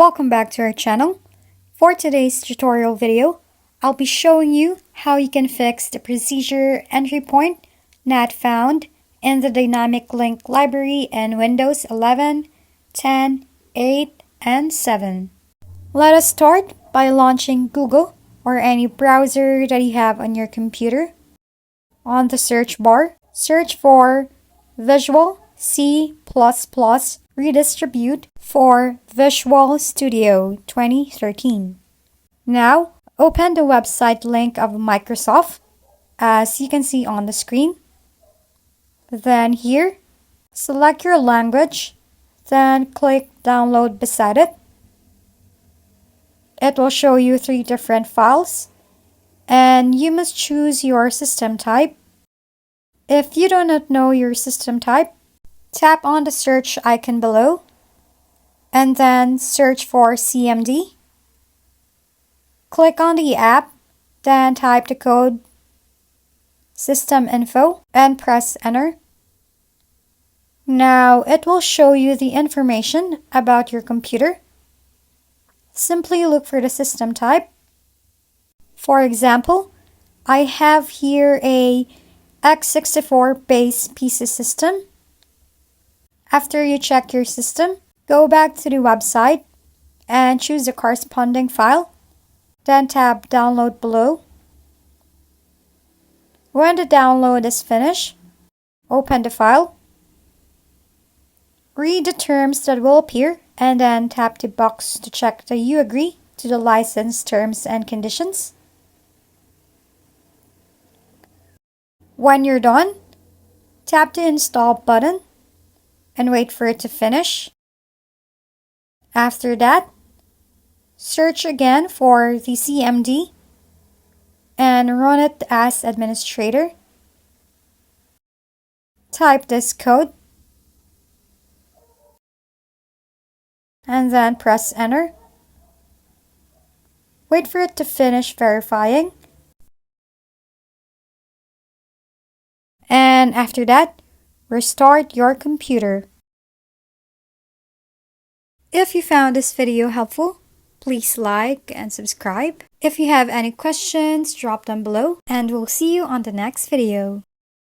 Welcome back to our channel. For today's tutorial video, I'll be showing you how you can fix the procedure entry point not found in the dynamic link library in Windows 11, 10, 8, and 7. Let us start by launching Google or any browser that you have on your computer. On the search bar, search for Visual C++ Redistribute for Visual Studio 2013. Now, open the website link of Microsoft, as you can see on the screen. Then here, select your language, then click Download beside it. It will show you 3 different files, and you must choose your system type. If you do not know your system type, tap on the search icon below, and then search for CMD. Click on the app, then type the code System Info and press Enter. Now it will show you the information about your computer. Simply look for the system type. For example, I have here a x64 base PC system. After you check your system, go back to the website and choose the corresponding file. Then tap Download below. When the download is finished, open the file. Read the terms that will appear and then tap the box to check that you agree to the license terms and conditions. When you're done, tap the Install button and wait for it to finish. After that, search again for the CMD and run it as administrator. Type this code and then press Enter. Wait for it to finish verifying. And after that, restart your computer. If you found this video helpful, please like and subscribe. If you have any questions, drop them below, and we'll see you on the next video.